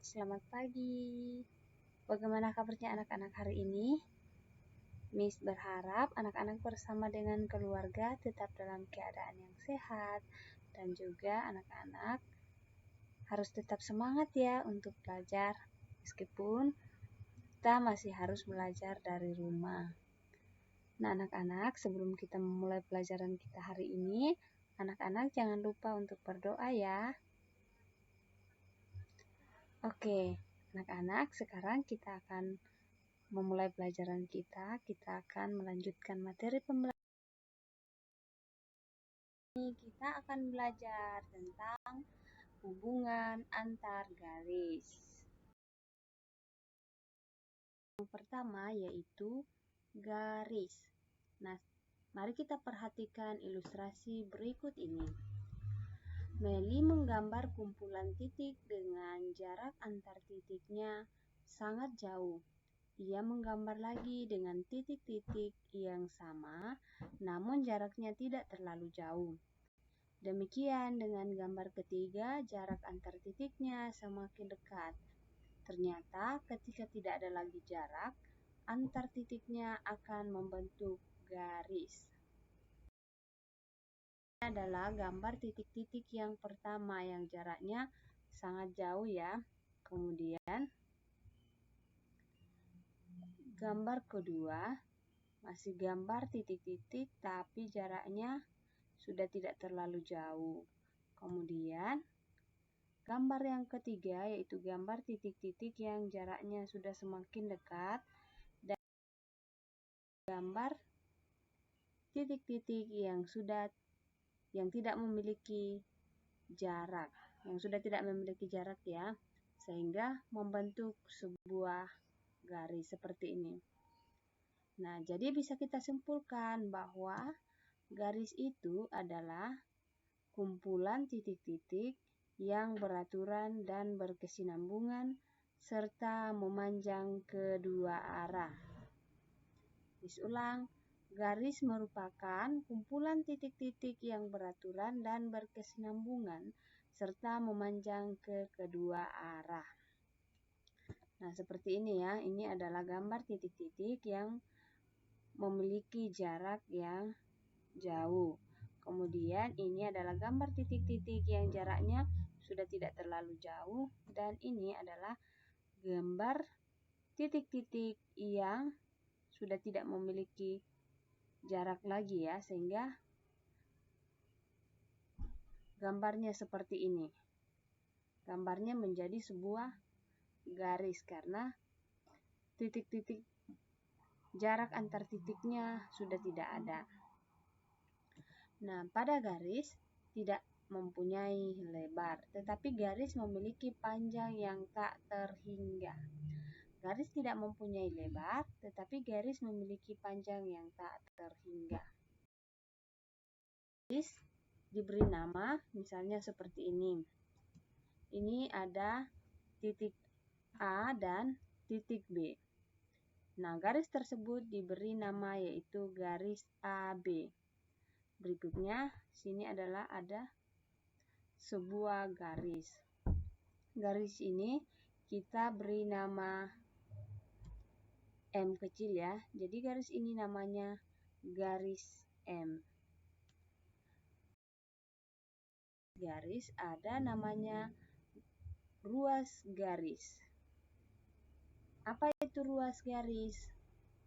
selamat pagi. Bagaimana kabarnya anak-anak hari ini? Miss berharap anak-anak bersama dengan keluarga tetap dalam keadaan yang sehat dan juga anak-anak harus tetap semangat ya untuk belajar meskipun kita masih harus belajar dari rumah. Nah, anak-anak, sebelum kita memulai pelajaran kita hari ini, anak-anak jangan lupa untuk berdoa ya. Oke, anak-anak, sekarang kita akan memulai pelajaran kita. Kita akan melanjutkan materi pembelajaran. Kita akan belajar tentang hubungan antar garis. Yang pertama yaitu garis. Nah, mari kita perhatikan ilustrasi berikut ini. Meli menggambar kumpulan titik dengan jarak antar titiknya sangat jauh. Ia menggambar lagi dengan titik-titik yang sama, namun jaraknya tidak terlalu jauh. Demikian dengan gambar ketiga, jarak antar titiknya semakin dekat. Ternyata ketika tidak ada lagi jarak, antar titiknya akan membentuk garis. Ini adalah gambar titik-titik yang pertama yang jaraknya sangat jauh ya. Kemudian gambar kedua masih gambar titik-titik tapi jaraknya sudah tidak terlalu jauh. Kemudian gambar yang ketiga yaitu gambar titik-titik yang jaraknya sudah semakin dekat dan gambar titik-titik yang tidak memiliki jarak, ya, sehingga membentuk sebuah garis seperti ini. Nah, jadi bisa kita simpulkan bahwa garis itu adalah kumpulan titik-titik yang beraturan dan berkesinambungan serta memanjang kedua arah. Ulang, garis merupakan kumpulan titik-titik yang beraturan dan berkesinambungan serta memanjang ke kedua arah. Nah, seperti ini ya. Ini adalah gambar titik-titik yang memiliki jarak yang jauh. Kemudian ini adalah gambar titik-titik yang jaraknya sudah tidak terlalu jauh, dan ini adalah gambar titik-titik yang sudah tidak memiliki jarak lagi ya, sehingga gambarnya seperti ini. Gambarnya menjadi sebuah garis karena titik-titik jarak antar titiknya sudah tidak ada. Nah, pada garis tidak mempunyai lebar, tetapi garis memiliki panjang yang tak terhingga. Garis tidak mempunyai lebar, tetapi garis memiliki panjang yang tak terhingga. Garis diberi nama, misalnya seperti ini. Ini ada titik A dan titik B. Nah, garis tersebut diberi nama yaitu garis AB. Berikutnya, sini adalah ada sebuah garis. Garis ini kita beri nama M kecil ya. Jadi garis ini namanya garis M. Garis ada namanya ruas garis. Apa itu ruas garis?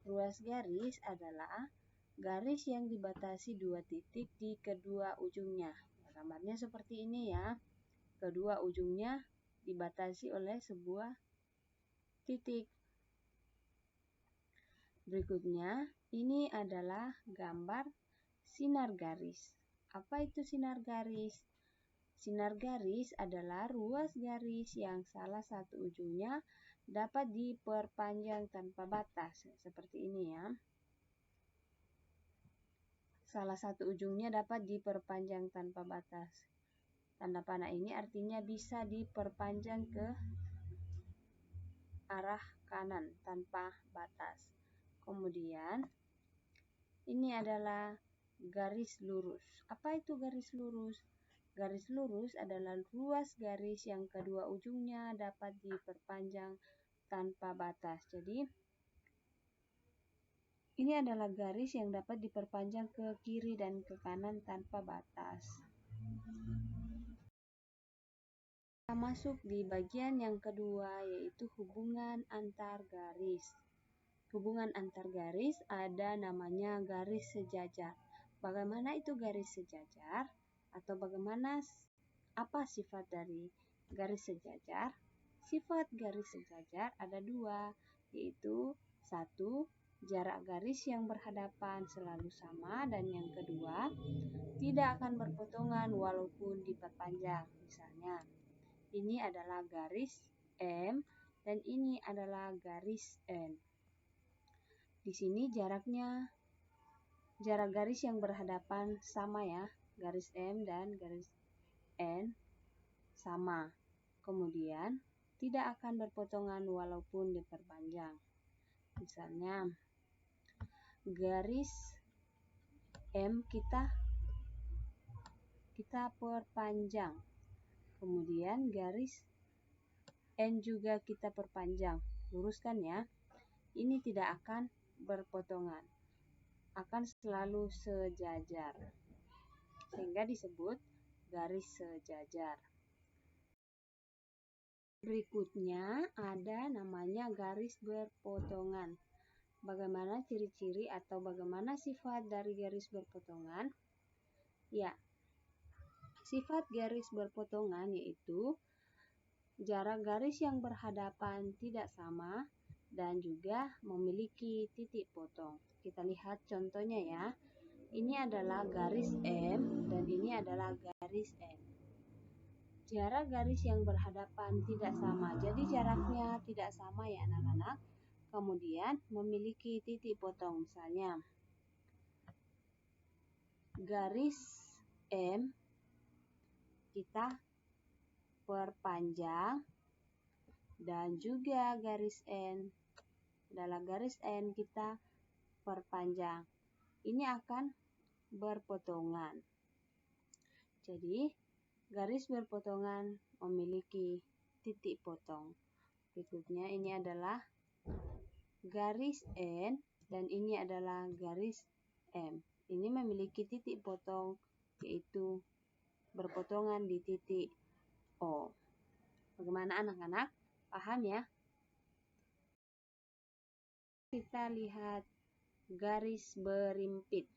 Ruas garis adalah garis yang dibatasi dua titik di kedua ujungnya. Gambarnya seperti ini ya. Kedua ujungnya dibatasi oleh sebuah titik. Berikutnya, ini adalah gambar sinar garis. Apa itu sinar garis? Sinar garis adalah ruas garis yang salah satu ujungnya dapat diperpanjang tanpa batas. Seperti ini ya. Salah satu ujungnya dapat diperpanjang tanpa batas. Tanda panah ini artinya bisa diperpanjang ke arah kanan tanpa batas. Kemudian, ini adalah garis lurus. Apa itu garis lurus? Garis lurus adalah ruas garis yang kedua ujungnya dapat diperpanjang tanpa batas. Jadi, ini adalah garis yang dapat diperpanjang ke kiri dan ke kanan tanpa batas. Kita masuk di bagian yang kedua, yaitu hubungan antar garis. Hubungan antar garis ada namanya garis sejajar. Bagaimana itu garis sejajar? Atau apa sifat dari garis sejajar? Sifat garis sejajar ada dua, yaitu satu, jarak garis yang berhadapan selalu sama, dan yang kedua, tidak akan berpotongan walaupun diperpanjang. Misalnya, ini adalah garis M dan ini adalah garis N. Di sini jarak garis yang berhadapan sama ya, garis M dan garis N sama. Kemudian, tidak akan berpotongan walaupun diperpanjang. Misalnya, garis M kita perpanjang. Kemudian garis N juga kita perpanjang. Luruskan ya. Ini tidak akan berpotongan. Akan selalu sejajar. Sehingga disebut garis sejajar. Berikutnya ada namanya garis berpotongan. Bagaimana ciri-ciri atau bagaimana sifat dari garis berpotongan? Ya, sifat garis berpotongan yaitu jarak garis yang berhadapan tidak sama dan juga memiliki titik potong. Kita lihat contohnya ya. Ini adalah garis M dan ini adalah garis N. Jarak garis yang berhadapan tidak sama, jadi jaraknya tidak sama ya anak-anak. Kemudian memiliki titik potong, misalnya garis M kita perpanjang dan juga garis N adalah garis N kita perpanjang. Ini akan berpotongan. Jadi garis berpotongan memiliki titik potong. Berikutnya ini adalah garis N dan ini adalah garis M. Ini memiliki titik potong yaitu berpotongan di titik O. Bagaimana anak-anak? Paham ya? Kita lihat garis berimpit.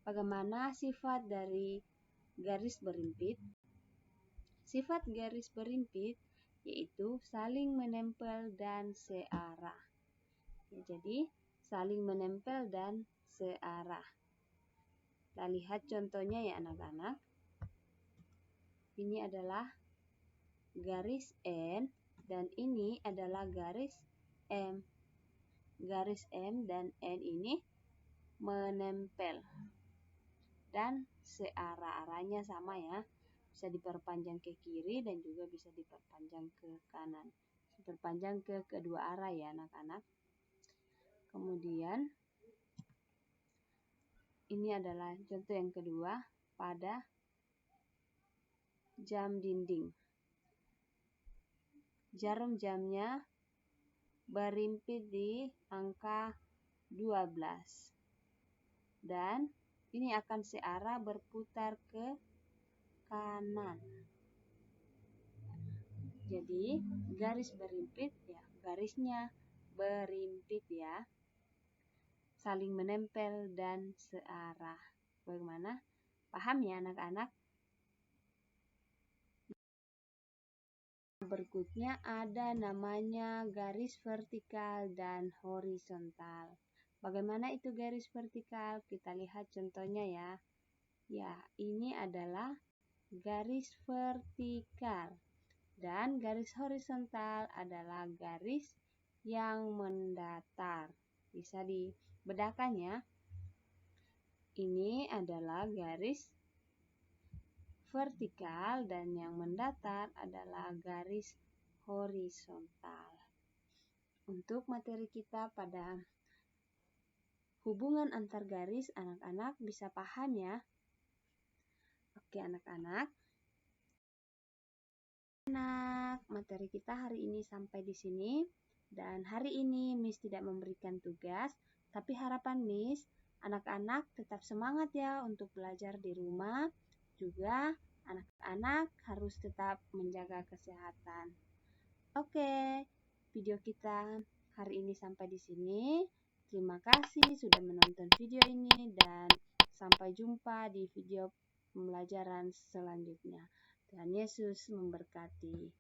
Bagaimana sifat dari garis berimpit? Sifat garis berimpit yaitu saling menempel dan searah. Ya, jadi, saling menempel dan searah. Kita lihat contohnya ya anak-anak. Ini adalah garis N dan ini adalah garis M. Garis M dan N ini menempel dan searah. Arahnya sama ya. Bisa diperpanjang ke kiri dan juga bisa diperpanjang ke kanan. Diperpanjang ke kedua arah ya anak-anak. Kemudian ini adalah contoh yang kedua pada jam dinding. Jarum jamnya berimpit di angka 12. Dan ini akan searah berputar ke kanan. Jadi garis berimpit ya, garisnya berimpit ya. Saling menempel dan searah. Bagaimana? Paham ya anak-anak? Berikutnya ada namanya garis vertikal dan horizontal. Bagaimana itu garis vertikal? Kita lihat contohnya ya. Ya, ini adalah garis vertikal. Dan garis horizontal adalah garis yang mendatar. Bisa dibedakan ya. Ini adalah garis vertikal dan yang mendatar adalah garis horizontal. Untuk materi kita pada hubungan antar garis, anak-anak bisa paham ya. Oke anak-anak, materi kita hari ini sampai di sini. Dan hari ini Miss tidak memberikan tugas, tapi harapan Miss, anak-anak tetap semangat ya untuk belajar di rumah. Juga anak-anak harus tetap menjaga kesehatan. Oke, video kita hari ini sampai di sini. Terima kasih sudah menonton video ini dan sampai jumpa di video pembelajaran selanjutnya. Tuhan Yesus memberkati.